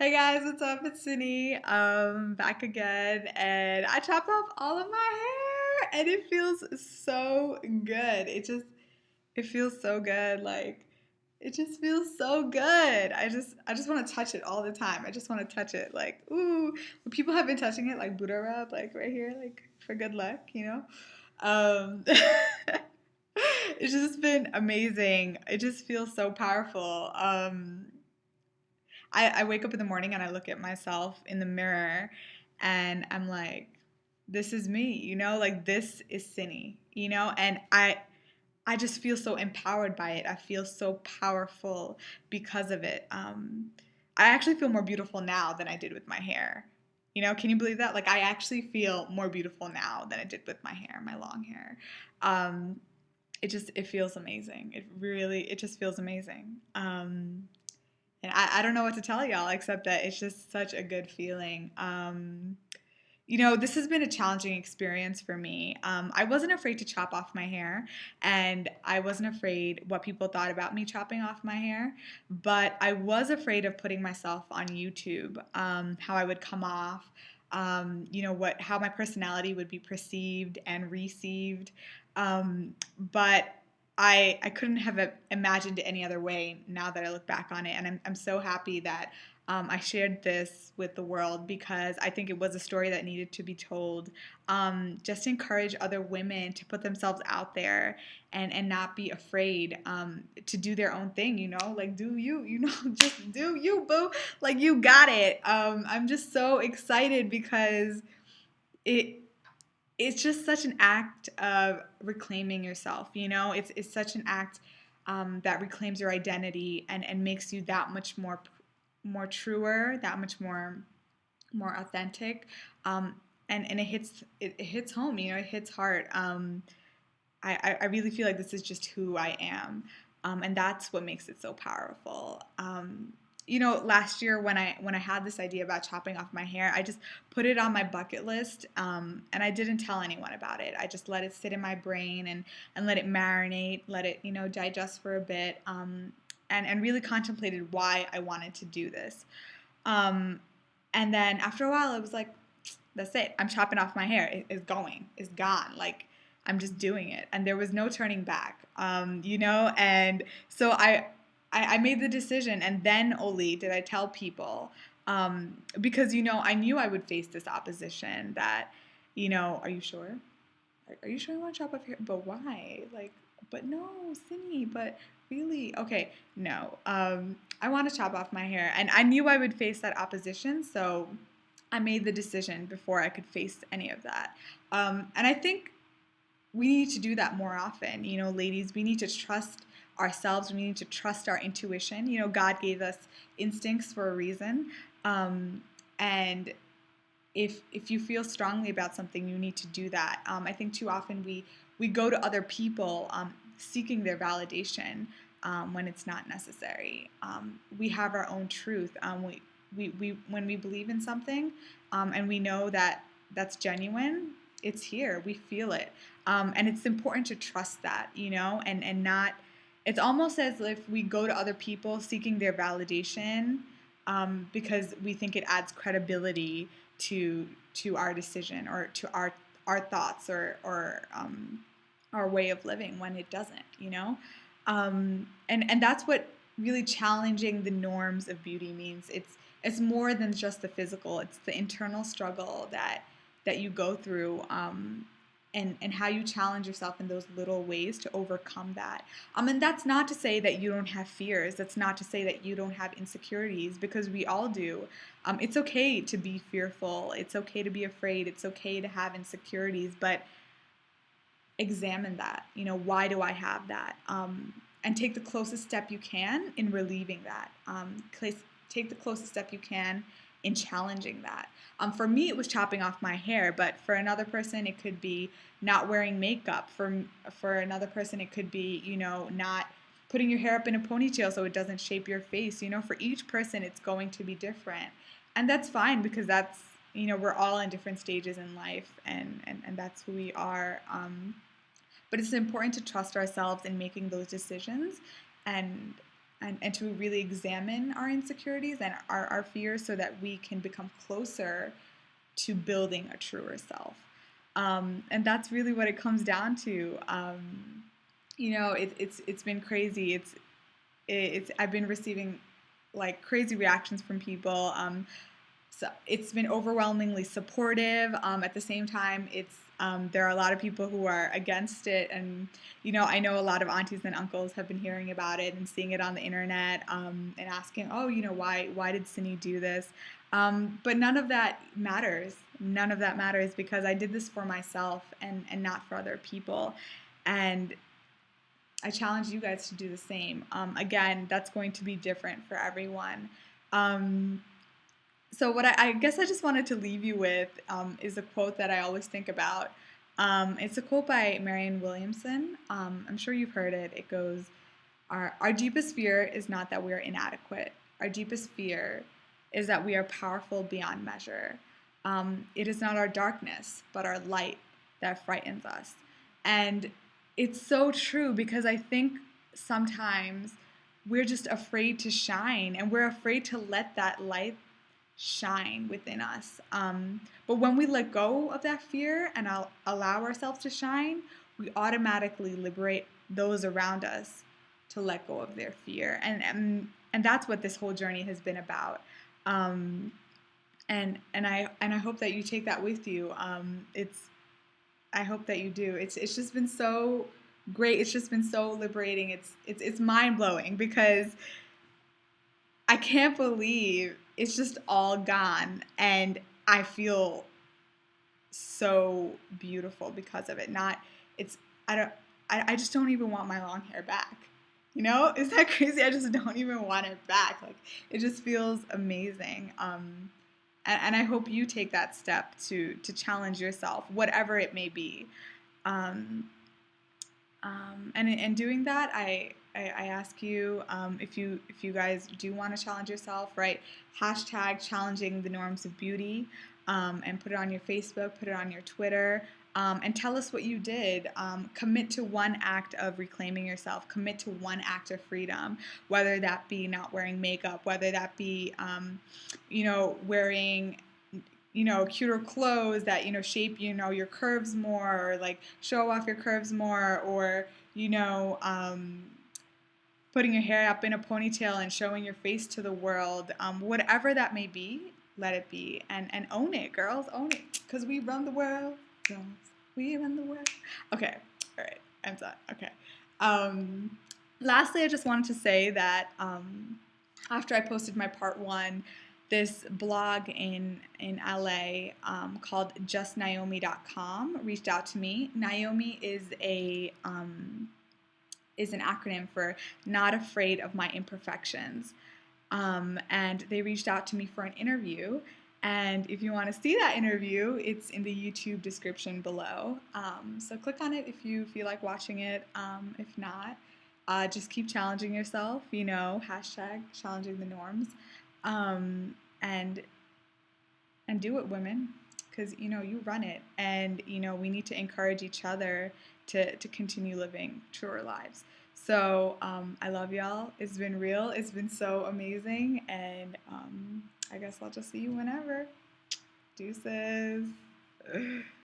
Hey guys, what's up? It's Cindy. Back again, and I chopped off all of my hair, and it feels so good. It feels so good. Like it just feels so good. I just want to touch it all the time. I just want to touch it. Like ooh, people have been touching it like Buddha rub, like right here, like for good luck. Um, it's just been amazing. It just feels so powerful. I wake up in the morning and I look at myself in the mirror and I'm like, this is me, like this is Cindy, and I just feel so empowered by it. I feel so powerful because of it. I actually feel more beautiful now than I did with my hair. Can you believe that? Like I actually feel more beautiful now than I did with my hair, my long hair. Um, it feels amazing. It just feels amazing. And I don't know what to tell y'all except that it's just such a good feeling. This has been a challenging experience for me. I wasn't afraid to chop off my hair, and I wasn't afraid what people thought about me chopping off my hair, but I was afraid of putting myself on YouTube, how I would come off, how my personality would be perceived and received. But I couldn't have imagined it any other way now that I look back on it. And I'm so happy that I shared this with the world because I think it was a story that needed to be told. Just to encourage other women to put themselves out there and not be afraid to do their own thing, like do you, just do you, boo. Like you got it. I'm just so excited because it it's just such an act of reclaiming yourself. It's such an act that reclaims your identity and makes you that much more truer, that much more authentic. And it hits home. It hits hard. I really feel like this is just who I am, and that's what makes it so powerful. Last year when I had this idea about chopping off my hair, I just put it on my bucket list, and I didn't tell anyone about it. I just let it sit in my brain and let it marinate, let it digest for a bit, and really contemplated why I wanted to do this. Um, and then after a while, I was like, that's it. I'm chopping off my hair. It's going. It's gone. Like I'm just doing it, and there was no turning back. And so I made the decision, and then only did I tell people, because I knew I would face this opposition. That, are you sure? Are you sure you want to chop off your hair? But why? Like, but no, Cindy. But really, okay, no. I want to chop off my hair, and I knew I would face that opposition. So I made the decision before I could face any of that. And I think we need to do that more often. Ladies, we need to trust ourselves. We need to trust our intuition. God gave us instincts for a reason. And if you feel strongly about something, you need to do that. I think too often we go to other people seeking their validation when it's not necessary. We have our own truth. We when we believe in something and we know that that's genuine, it's here. We feel it, and it's important to trust that, and not. It's almost as if we go to other people seeking their validation because we think it adds credibility to our decision or to our thoughts or our way of living when it doesn't. And that's what really challenging the norms of beauty means. It's more than just the physical. It's the internal struggle that you go through, and how you challenge yourself in those little ways to overcome that. And that's not to say that you don't have fears. That's not to say that you don't have insecurities, because we all do. It's okay to be fearful. It's okay to be afraid. It's okay to have insecurities, but examine that. Why do I have that? And take the closest step you can in relieving that. Take the closest step you can in challenging that. For me, it was chopping off my hair, but for another person, it could be not wearing makeup. For another person, it could be not putting your hair up in a ponytail so it doesn't shape your face. For each person, it's going to be different, and that's fine because that's we're all in different stages in life, and that's who we are. But it's important to trust ourselves in making those decisions, and and to really examine our insecurities and our fears so that we can become closer to building a truer self. And that's really what it comes down to. It's been crazy. It's I've been receiving like crazy reactions from people. So it's been overwhelmingly supportive. At the same time, there are a lot of people who are against it, and I know a lot of aunties and uncles have been hearing about it and seeing it on the internet, and asking, oh, why did Cindy do this? But none of that matters. None of that matters because I did this for myself and not for other people, and I challenge you guys to do the same. Again, that's going to be different for everyone. So what I guess I just wanted to leave you with is a quote that I always think about. It's a quote by Marianne Williamson. I'm sure you've heard it. It goes, our deepest fear is not that we are inadequate. Our deepest fear is that we are powerful beyond measure. It is not our darkness, but our light that frightens us. And it's so true because I think sometimes we're just afraid to shine and we're afraid to let that light shine within us. But when we let go of that fear and allow ourselves to shine, we automatically liberate those around us to let go of their fear. And that's what this whole journey has been about. And I hope that you take that with you. I hope that you do. It's just been so great. It's just been so liberating. It's mind blowing because I can't believe it's just all gone, and I feel so beautiful because of it. I just don't even want my long hair back. Is that crazy? I just don't even want it back. Like, it just feels amazing. And I hope you take that step to challenge yourself, whatever it may be. And in doing that, I ask you, if you guys do want to challenge yourself, right? Hashtag challenging the norms of beauty, and put it on your Facebook, put it on your Twitter, and tell us what you did. Commit to one act of reclaiming yourself. Commit to one act of freedom, whether that be not wearing makeup, whether that be, wearing cuter clothes that, shape, your curves more, or like show off your curves more, or, putting your hair up in a ponytail and showing your face to the world. Whatever that may be, let it be. And own it, girls, own it. Because we run the world, girls. We run the world. Okay, all right, I'm done. Okay. Lastly, I just wanted to say that after I posted my part 1, this blog in LA called justnaomi.com reached out to me. Naomi is an acronym for Not Afraid of My Imperfections. And they reached out to me for an interview. And if you want to see that interview, it's in the YouTube description below. So click on it if you feel like watching it. If not, just keep challenging yourself, hashtag challenging the norms. And do it, women, because you run it, and we need to encourage each other to continue living truer lives. So I love y'all. It's been real. It's been so amazing, and I guess I'll just see you whenever. Deuces.